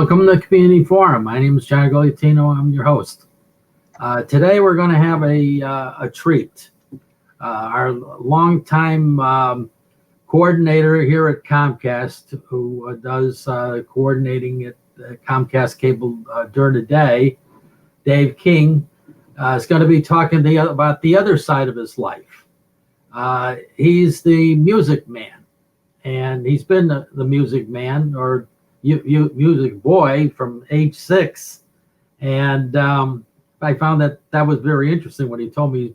Welcome to Community Forum. My name is John Gogliettino. I'm your host. Today we're going to have a treat. Our longtime coordinator here at Comcast, who does coordinating at Comcast Cable during the day, Dave King, is going to be talking about the other side of his life. He's the music man, and he's been the music man or music boy from age 6. And I found that was very interesting when he told me he's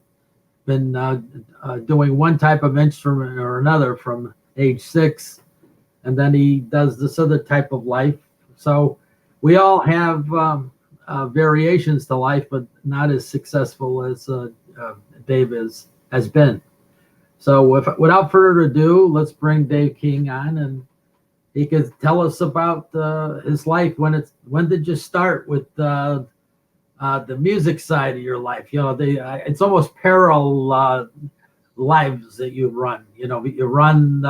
been doing one type of instrument or another from age 6, and then he does this other type of life. So we all have variations to life, but not as successful as Dave has been. So without further ado, let's bring Dave King on, and he could tell us about his life. When did you start with the music side of your life? You know, it's almost parallel lives that you run. You know, you run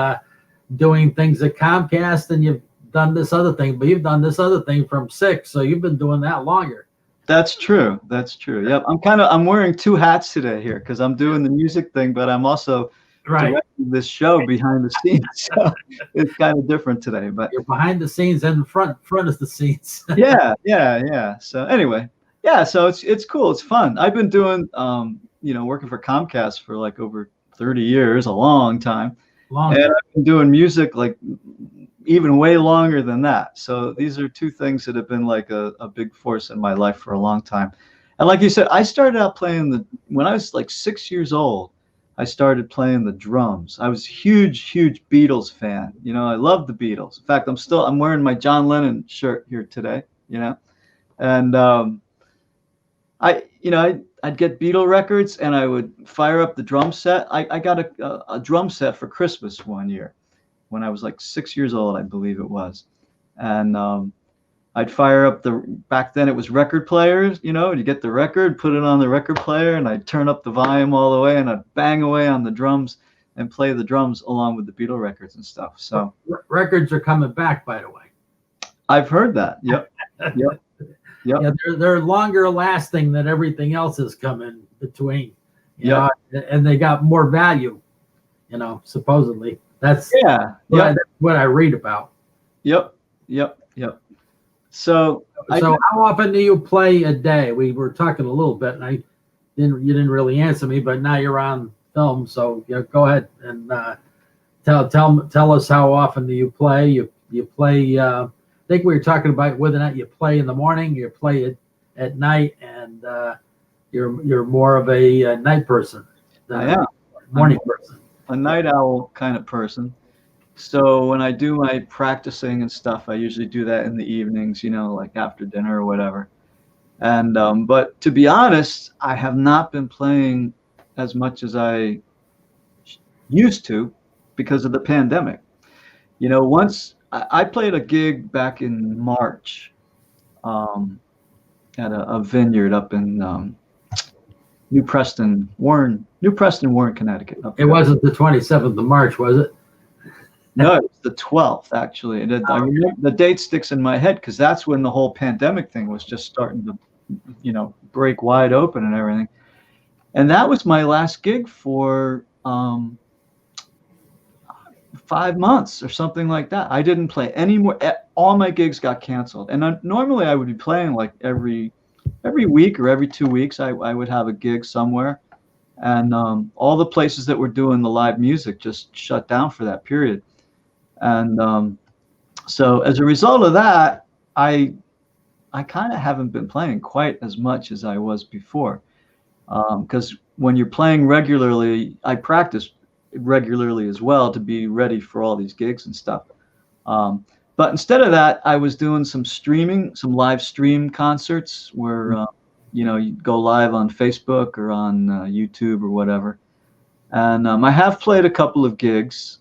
doing things at Comcast, and you've done this other thing, but you've done this other thing from 6, so you've been doing that longer. That's true. Yep. I'm wearing 2 hats today here because I'm doing the music thing, but I'm also directing this show behind the scenes. So it's kind of different today, but you're behind the scenes and front of the scenes. Yeah. So anyway, so it's cool. It's fun. I've been doing working for Comcast for like over 30 years, a long time. And I've been doing music like even way longer than that. So these are 2 things that have been like a big force in my life for a long time. And like you said, I started out playing when I was like 6 years old. I started playing the drums. I was a huge Beatles fan. You know, I love the Beatles. In fact, I'm wearing my John Lennon shirt here today, you know. And I'd get Beatle records and I would fire up the drum set. I got a drum set for Christmas one year when I was like 6 years old, I believe it was. And I'd fire up back then it was record players, you know, you get the record, put it on the record player, and I'd turn up the volume all the way and I'd bang away on the drums and play the drums along with the Beatle records and stuff. So records are coming back, by the way. I've heard that. Yep. Yeah, they're longer lasting than everything else has come in between. You know, and they got more value, you know, supposedly. That's what I read about. Yep. So how often do you play a day? We were talking a little bit, and you didn't really answer me, but now you're on film, so go ahead and tell us how often do you play? You play. I think we were talking about whether or not you play in the morning, you play it at night, and you're more of a night person than a morning person. A night owl kind of person. So when I do my practicing and stuff, I usually do that in the evenings, you know, like after dinner or whatever. And but to be honest, I have not been playing as much as I used to because of the pandemic. You know, once I played a gig back in March at a vineyard up in New Preston, Warren, Connecticut. It wasn't the 27th of March, was it? No, it was the 12th, actually. And I remember the date sticks in my head because that's when the whole pandemic thing was just starting to, you know, break wide open and everything. And that was my last gig for 5 months or something like that. I didn't play any more. All my gigs got canceled. And normally I would be playing like every week or every 2 weeks. I would have a gig somewhere. And all the places that were doing the live music just shut down for that period. And so as a result of that, I kind of haven't been playing quite as much as I was before. Because when you're playing regularly, I practice regularly as well to be ready for all these gigs and stuff. But instead of that, I was doing some live stream concerts where, you go live on Facebook or on YouTube or whatever. And I have played a couple of gigs,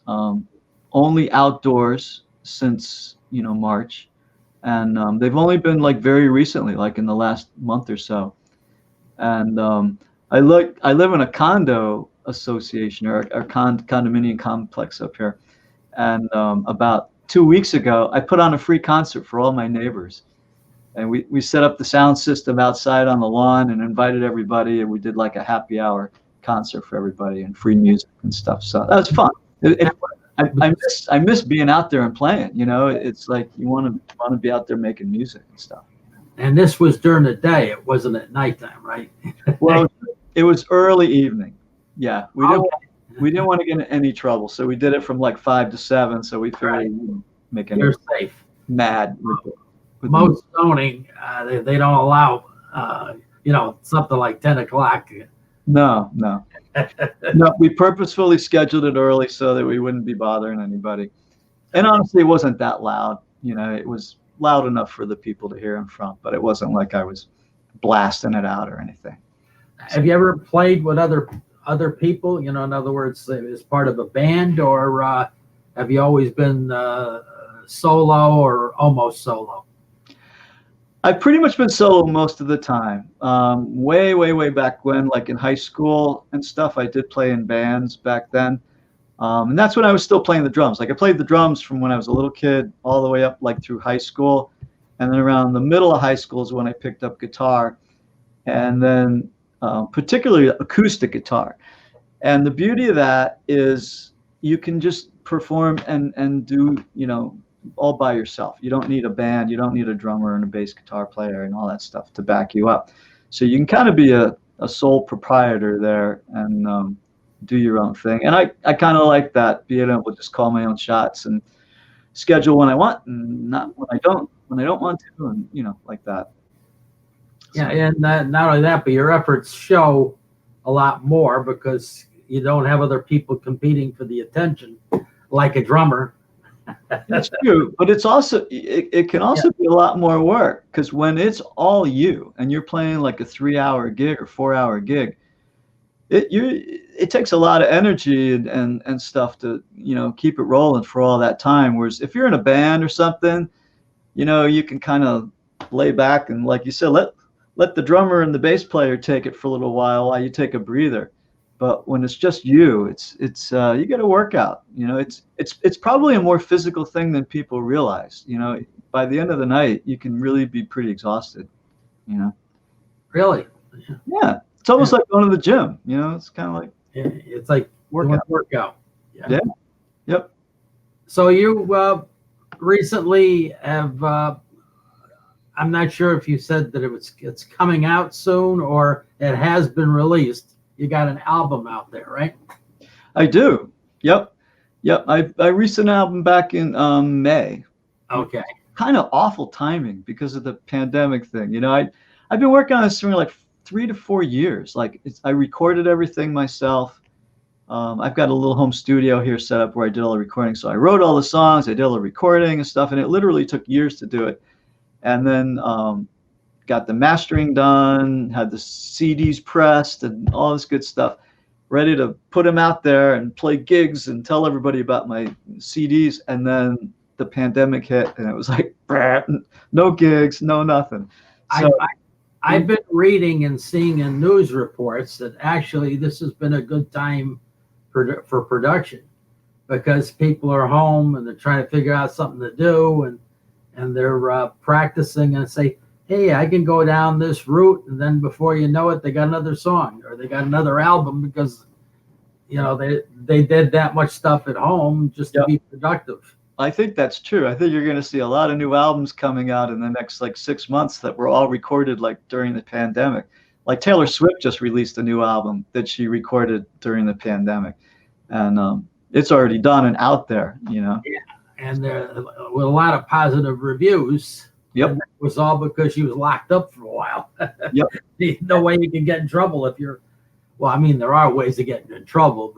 only outdoors since, March. And they've only been like very recently, like in the last month or so. And I live in a condo association or a condominium complex up here. And about 2 weeks ago, I put on a free concert for all my neighbors. And we set up the sound system outside on the lawn and invited everybody. And we did like a happy hour concert for everybody and free music and stuff. So that was fun. I miss being out there and playing. You know, it's like you want to be out there making music and stuff. And this was during the day. It wasn't at nighttime, right? Well, it was early evening. Yeah, we didn't want to get in any trouble, so we did it from like 5 to 7. So we figured we wouldn't make any You're safe. mad. Most zoning, they don't allow, something like 10 o'clock. No. We purposefully scheduled it early so that we wouldn't be bothering anybody. And honestly, it wasn't that loud. You know, it was loud enough for the people to hear in front, but it wasn't like I was blasting it out or anything. Have you ever played with other people? You know, in other words, as part of a band, or have you always been solo or almost solo? I've pretty much been solo most of the time. Way back when, like in high school and stuff, I did play in bands back then. And that's when I was still playing the drums. Like I played the drums from when I was a little kid all the way up like through high school. And then around the middle of high school is when I picked up guitar, and then particularly acoustic guitar. And the beauty of that is you can just perform and do, you know, all by yourself. You don't need a band. You don't need a drummer and a bass guitar player and all that stuff to back you up. So you can kind of be a sole proprietor there and do your own thing. And I kind of like that, being able to just call my own shots and schedule when I want and not when I don't want to, and, you know, like that. Yeah, and not only that, but your efforts show a lot more because you don't have other people competing for the attention like a drummer. That's true, but it's also it can also be a lot more work, because when it's all you and you're playing like a 3-hour gig or 4-hour gig, it takes a lot of energy and stuff to, you know, keep it rolling for all that time. Whereas if you're in a band or something, you know, you can kind of lay back and, like you said, let the drummer and the bass player take it for a little while you take a breather. But when it's just you, it's you got to work out. You know, it's probably a more physical thing than people realize. You know, by the end of the night, you can really be pretty exhausted. You know. Really? Yeah, it's almost like going to the gym. You know, it's kind of like it's like workout. Yeah. Yep. So you recently have. I'm not sure if you said that it's coming out soon or it has been released. You got an album out there, right? I do. Yep. I released an album back in May. Okay. Kind of awful timing because of the pandemic thing. You know, I've been working on this for like 3 to 4 years. Like I recorded everything myself. I've got a little home studio here set up where I did all the recording. So I wrote all the songs, I did all the recording and stuff, and it literally took years to do it. And then got the mastering done, had the CDs pressed and all this good stuff, ready to put them out there and play gigs and tell everybody about my CDs. And then the pandemic hit and it was like, no gigs, no nothing. So I've been reading and seeing in news reports that actually this has been a good time for production because people are home and they're trying to figure out something to do and they're practicing and say, hey, I can go down this route, and then before you know it, they got another song or they got another album because, you know, they did that much stuff at home just to be productive. I think that's true. I think you're going to see a lot of new albums coming out in the next like 6 months that were all recorded like during the pandemic. Like Taylor Swift just released a new album that she recorded during the pandemic, and it's already done and out there, you know. Yeah, and with a lot of positive reviews. Yep. And that was all because she was locked up for a while. Yep. No way you can get in trouble if you're. Well, I mean, there are ways of getting in trouble,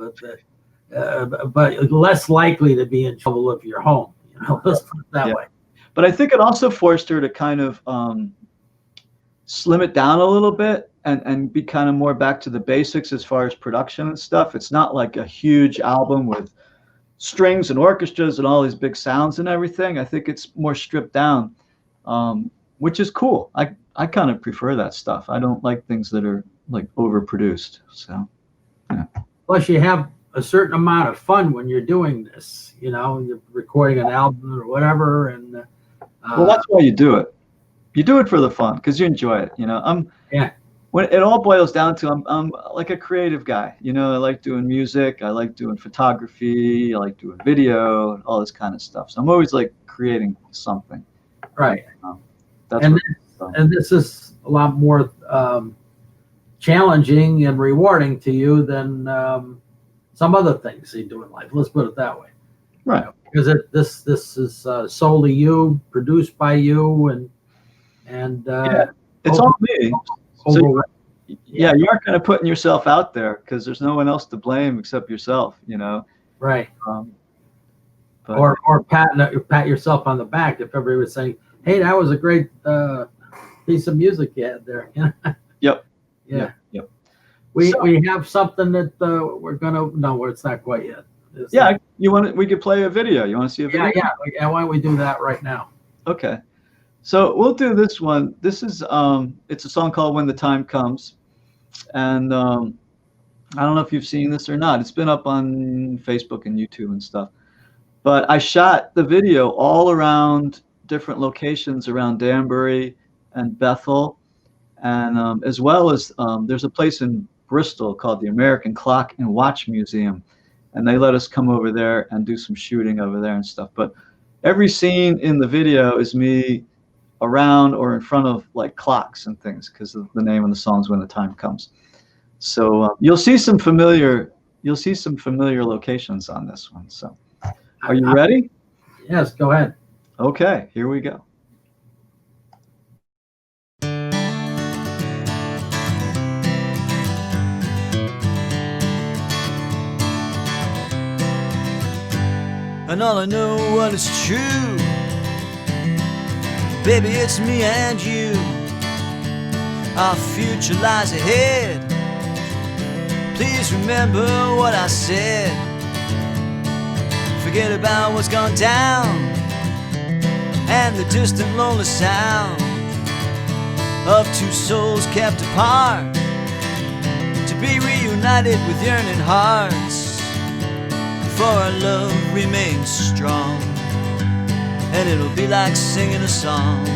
but less likely to be in trouble if you're home. You know, let's put it that way. But I think it also forced her to kind of slim it down a little bit and be kind of more back to the basics as far as production and stuff. It's not like a huge album with strings and orchestras and all these big sounds and everything. I think it's more stripped down. Which is cool. I kind of prefer that stuff. I don't like things that are like overproduced. So, yeah. Plus, you have a certain amount of fun when you're doing this. You know, you're recording an album or whatever, and Well, that's why you do it. You do it for the fun because you enjoy it. You know, yeah. When it all boils down to, I'm like a creative guy. You know, I like doing music. I like doing photography. I like doing video, all this kind of stuff. So I'm always like creating something. Right. That's and what, this, and this is a lot more challenging and rewarding to you than some other things you do in life. Let's put it that way. right. Because this is solely you, produced by you, and Yeah, it's all me. So over, yeah, you aren't kind of putting yourself out there because there's no one else to blame except yourself. You know. right. But, Or pat yourself on the back if everybody was saying, "Hey, that was a great piece of music you had there." Yep. Yeah. Yep. We So- we have something that we're gonna. No, it's not quite yet. Yeah, we could play a video. You want to see a video? Yeah. Why don't we do that right now? Okay. So we'll do this one. This is it's a song called "When the Time Comes," and I don't know if you've seen this or not. It's been up on Facebook and YouTube and stuff. But I shot the video all around different locations around Danbury and Bethel, and as well as there's a place in Bristol called the American Clock and Watch Museum, and they let us come over there and do some shooting over there and stuff. But every scene in the video is me around or in front of like clocks and things because of the name of the song's "When the Time Comes." So you'll see some familiar locations on this one. So are you ready? Yes, go ahead. Okay, here we go. And all I know what is true, baby, it's me and you. Our future lies ahead. Please remember what I said. Forget about what's gone down and the distant lonely sound of two souls kept apart to be reunited with yearning hearts. For our love remains strong, and it'll be like singing a song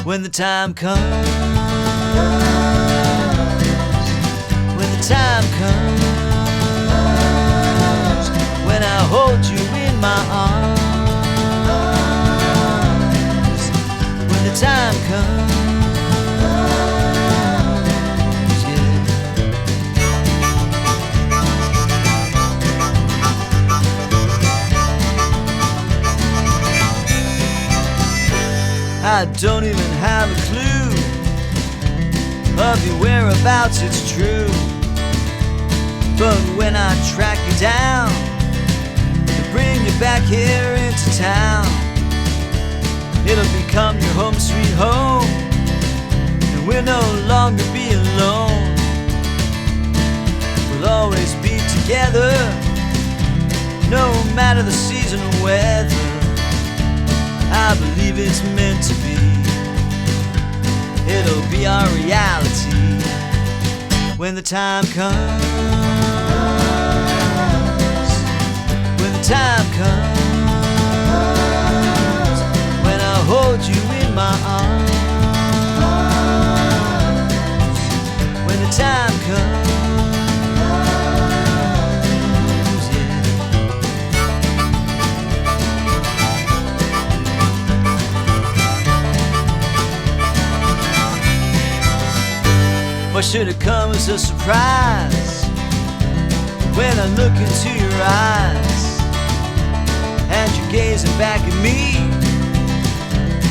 when the time comes. When the time comes, when I hold you in my arms. When the time comes, yeah. I don't even have a clue of your whereabouts, it's true. But when I track you down to bring you back here into town, it'll become your home sweet home, and we'll no longer be alone. We'll always be together, no matter the season or weather. I believe it's meant to be. It'll be our reality when the time comes. When the time comes, when I hold you in my arms. When the time comes. Why should it come as a surprise when I look into your eyes and you're gazing back at me?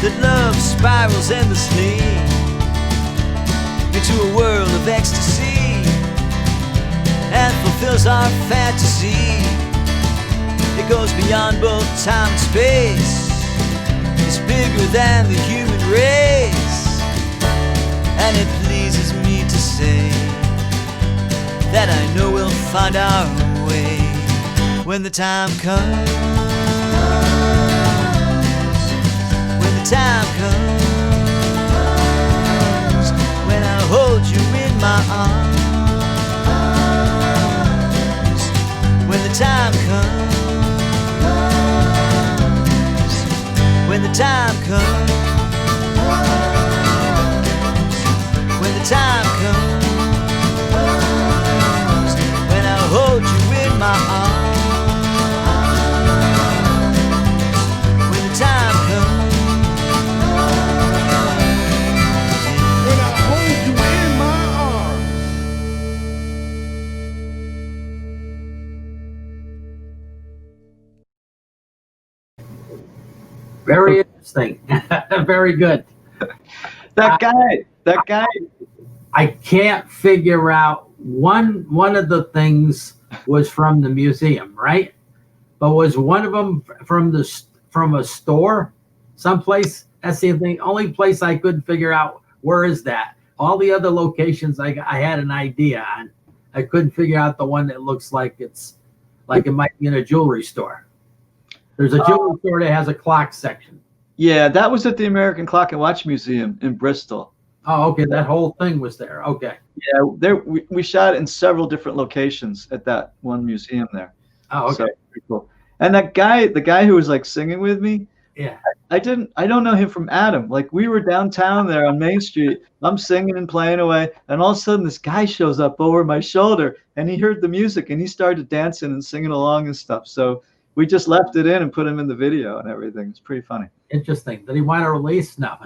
That love spirals endlessly into a world of ecstasy and fulfills our fantasy. It goes beyond both time and space. It's bigger than the human race, and it pleases me to say that I know we'll find our way when the time comes. When the time comes, when I hold you in my arms. time comes, when the time comes, when I hold you in my arms, when the time comes, When I hold you in my arms. Very interesting. Very good. That guy. I can't figure out one of the things was from the museum, right? But was one of them from a store someplace? That's the thing. Only place I couldn't figure out where is that. All the other locations I had an idea on. I couldn't figure out the one that looks like it might be in a jewelry store. There's a jewelry store that has a clock section. Yeah, that was at the American Clock and Watch Museum in Bristol. Oh, okay. That whole thing was there. Okay. Yeah, there we shot in several different locations at that one museum there. Oh, okay. So, pretty cool. And that guy, the guy who was like singing with me, Yeah. I don't know him from Adam. Like we were downtown there on Main Street. I'm singing and playing away, and all of a sudden this guy shows up over my shoulder, and he heard the music and he started dancing and singing along and stuff. So we just left it in and put him in the video and everything. It's pretty funny. Interesting. Did he want to release? No.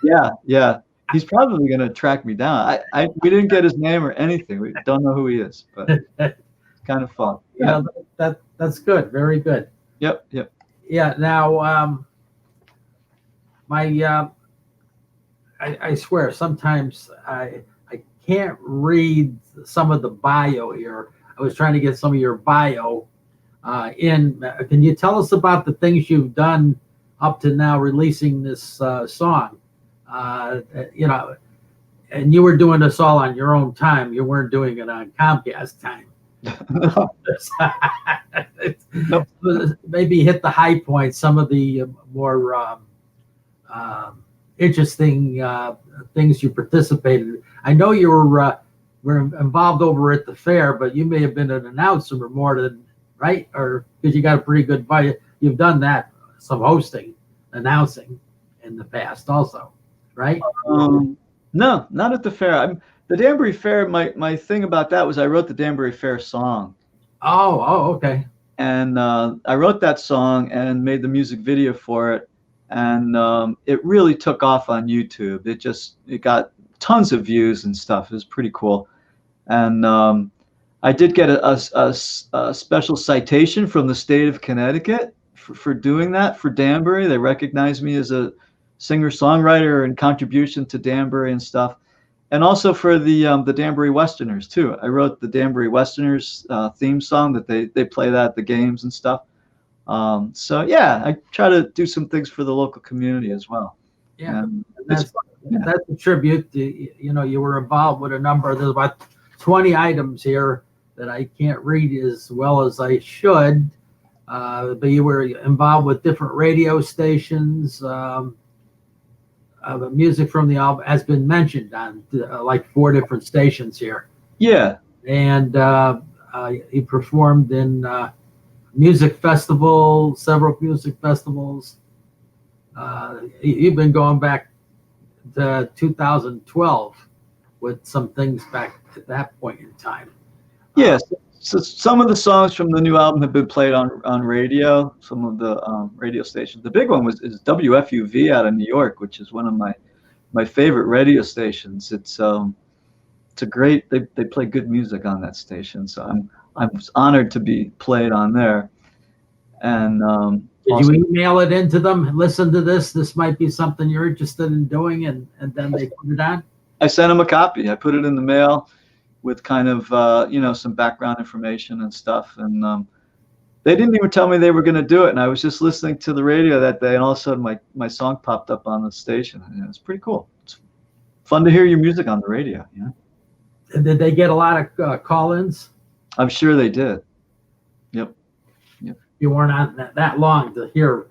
Yeah. He's probably gonna track me down. We didn't get his name or anything. We don't know who he is, but it's kind of fun. Yeah, that's good. Very good. Yep. Yeah. Now, I swear sometimes I can't read some of the bio here. I was trying to get some of your bio in. Can you tell us about the things you've done up to now, releasing this song? And you were doing this all on your own time. You weren't doing it on Comcast time. Nope. Maybe hit the high points, some of the more interesting things you participated in. I know you were involved over at the fair, but you may have been an announcer more than, right? Or because you got a pretty good bio. You've done that, some hosting, announcing in the past also, right? No, not at the fair. The Danbury Fair, my thing about that was I wrote the Danbury Fair song. Oh, okay. And I wrote that song and made the music video for it. And it really took off on YouTube. It got tons of views and stuff. It was pretty cool. And I did get a special citation from the state of Connecticut for doing that for Danbury. They recognized me as a singer-songwriter and contribution to Danbury and stuff. And also for the Danbury Westerners too. I wrote the Danbury Westerners theme song that they play that at the games and stuff. So yeah, I try to do some things for the local community as well. Yeah, that's a tribute. You were involved with a number. There's about 20 items here that I can't read as well as I should. But you were involved with different radio stations. Music from the album has been mentioned on like 4 different stations here. Yeah. And he performed in several music festivals. You've been going back to 2012 with some things back at that point in time. Yes. So some of the songs from the new album have been played on radio, some of the radio stations. The big one is WFUV out of New York, which is one of my favorite radio stations. It's a great, they play good music on that station. So I'm honored to be played on there. And did you email it into them? Listen to this. This might be something you're interested in doing, and then they put it on. I sent them a copy. I put it in the mail with kind of some background information and stuff, and they didn't even tell me they were going to do it. And I was just listening to the radio that day, and all of a sudden my song popped up on the station, and it's pretty cool. It's fun to hear your music on the radio. And did they get a lot of call-ins? I'm sure they did. Yep. You weren't on that long to hear.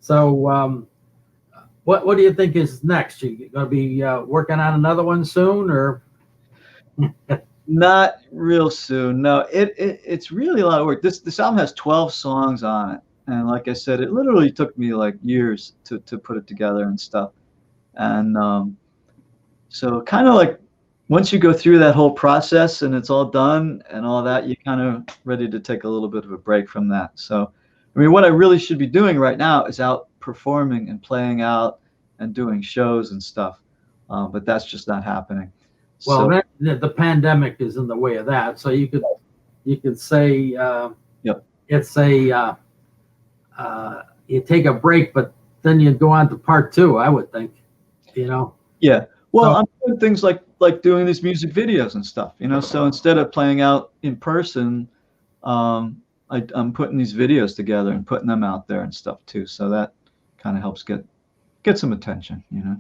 So what do you think is next? You going to be working on another one soon, or? Not real soon. No, it's really a lot of work. This album has 12 songs on it, And like I said, it literally took me like years to put it together and stuff. And so kind of like once you go through that whole process and it's all done and all that, you're kind of ready to take a little bit of a break from that. So, I mean, what I really should be doing right now is out performing and playing out and doing shows and stuff. But that's just not happening. Well, So, the pandemic is in the way of that. So you could say Yep. it's a you take a break, but then you go on to part two. I would think, you know. yeah. Well, So- I'm doing things like doing these music videos and stuff, you know. So instead of playing out in person, I'm putting these videos together and putting them out there and stuff too. So that kind of helps get some attention, you know.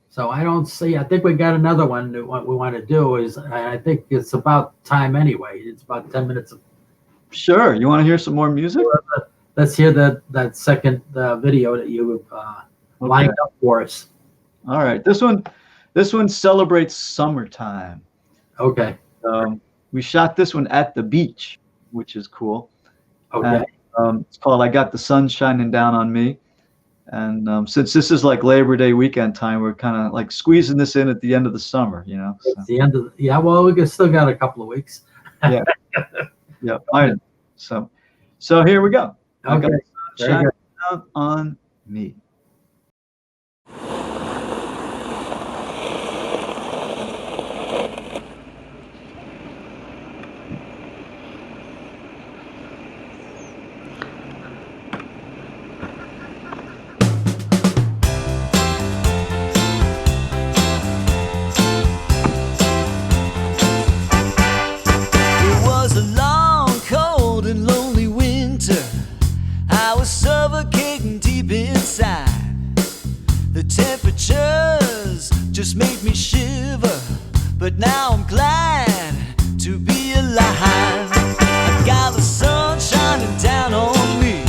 So I don't see. I think we got another one. That what we want to do is, I think it's about time anyway. It's about 10 minutes. Sure. You want to hear some more music? Let's hear that second video that you lined up for us. All right. This one celebrates summertime. Okay. We shot this one at the beach, which is cool. Okay. It's called "I Got the Sun Shining Down on Me." And since this is like Labor Day weekend time, we're kind of like squeezing this in at the end of the summer, you know. So, It's the end of yeah. Well, we still got a couple of weeks. yeah. All right. So here we go. I got Okay. the sun Very shining good. down on me. It was a long, cold, and lonely winter. I was suffocating deep inside. The temperatures just made me shiver, but now I'm glad to be alive. I got the sun shining down on me.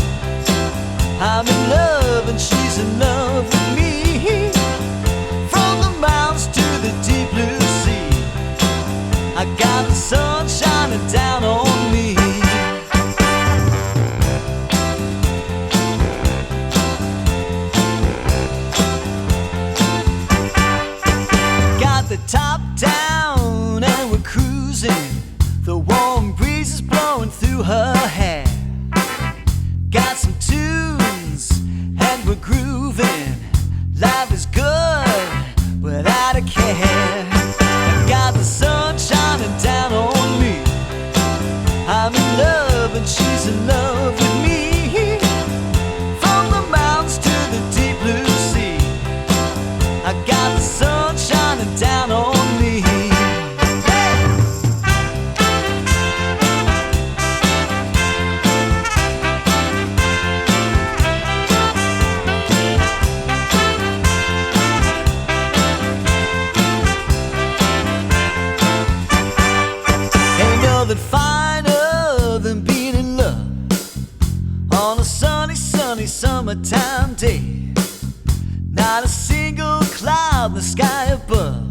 I'm in love and she's in love with me. From the mountains to the deep blue sea, I got the sun shining down on me. Got the top down and we're cruising. The warm breeze is blowing through her hair. Got some tunes and we're grooving. Life is good without a care. I got the sun shining down on me. I'm in love and she's in love with me. From the mountains to the deep blue sea, I got the sun shining down on me. Ain't nothing finer than being in love on a sunny, sunny summertime day. Not a single cloud in the sky above.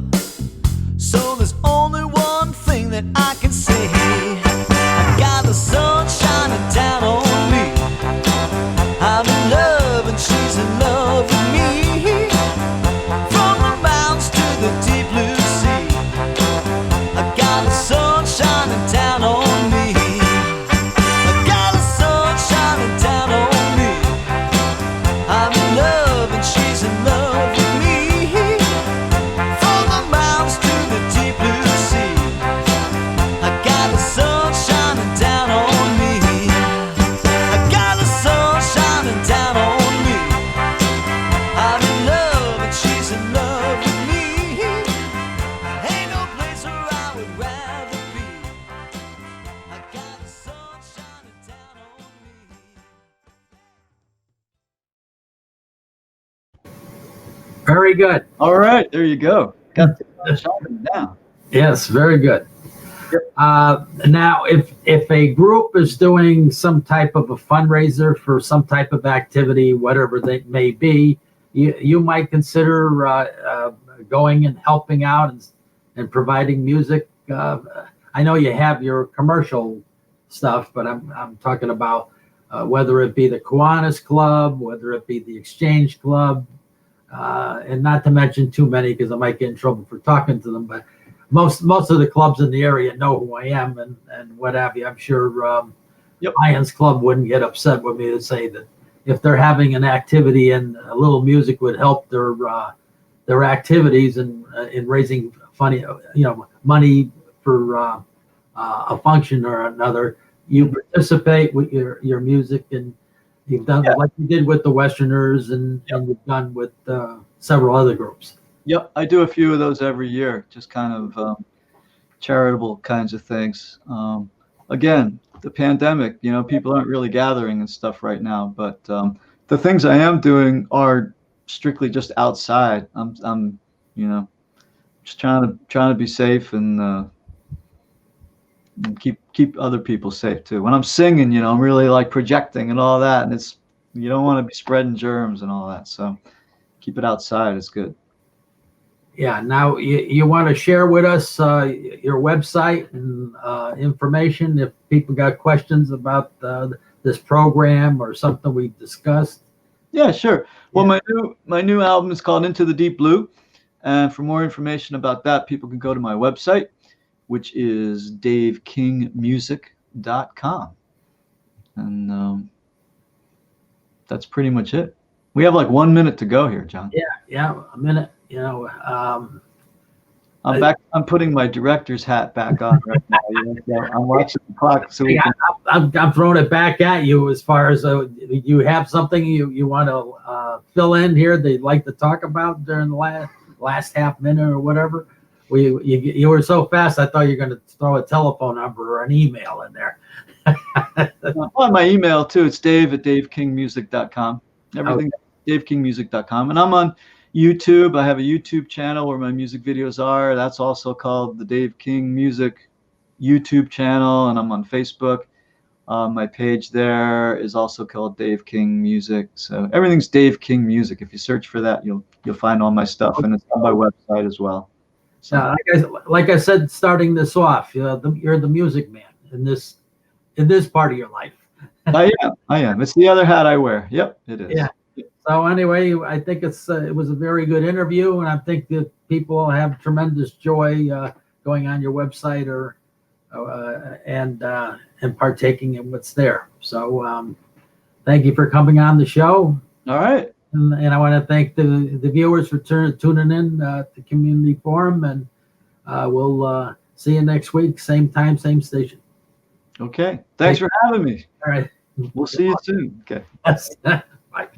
So there's only one thing that I can say. I got the sun shining down on me. I'm in love and she's in love with me. From the mountains to the deep blue sea, I got the sun shining down on me. I got the sun shining down on me. I'm in love and she's in love with me. From the mountains to the deep blue sea, I got the sun shining down on me. I got the sun shining down on me. I'm in love and she's in love with me. Ain't no place where I would rather be. I got the sun shining down on me. Very good. All right, there you go. Got the sun shining down. Yes, very good. Now, if a group is doing some type of a fundraiser for some type of activity, whatever they may be, you might consider going and helping out and providing music. I know you have your commercial stuff, but I'm talking about whether it be the Kiwanis Club, whether it be the Exchange Club, and not to mention too many because I might get in trouble for talking to them, but most of the clubs in the area know who I am and what have you. I'm sure Lions Club wouldn't get upset with me to say that if they're having an activity and a little music would help their activities and in raising money for a function or another, you participate with your music, and you've done like you did with the Westerners, and you've done with several other groups. Yep, I do a few of those every year, just kind of charitable kinds of things. Again, the pandemic, people aren't really gathering and stuff right now, but the things I am doing are strictly just outside. I'm just trying to be safe and keep other people safe too. When I'm singing, I'm really like projecting and all that, and you don't want to be spreading germs and all that. So keep it outside is good. Yeah. Now you want to share with us your website and information if people got questions about this program or something we've discussed. Yeah, sure. Well, my new album is called Into the Deep Blue, and for more information about that, people can go to my website, which is davekingmusic.com, and that's pretty much it. We have like 1 minute to go here, John. Yeah, a minute. I'm back. I'm putting my director's hat back on right now. I'm watching the clock. So I'm throwing it back at you as far as you have something you want to fill in here that you'd like to talk about during the last half minute or whatever. You were so fast, I thought you were going to throw a telephone number or an email in there. On my email too, it's dave@davekingmusic.com. Everything davekingmusic.com, and I'm on YouTube. I have a YouTube channel where my music videos are. That's also called the Dave King Music YouTube channel, and I'm on Facebook. My page there is also called Dave King Music. So everything's Dave King Music. If you search for that, you'll find all my stuff, and it's on my website as well. So, like I said, starting this off, you're the music man in this part of your life. I am. It's the other hat I wear. Yep, it is. Yeah. So anyway, I think it was a very good interview, and I think that people have tremendous joy going on your website and partaking in what's there. So thank you for coming on the show. All right. And I want to thank the viewers for tuning in to Community Forum, and we'll see you next week, same time, same station. Okay. Thanks for having me. All right. We'll see you soon. Okay. Bye.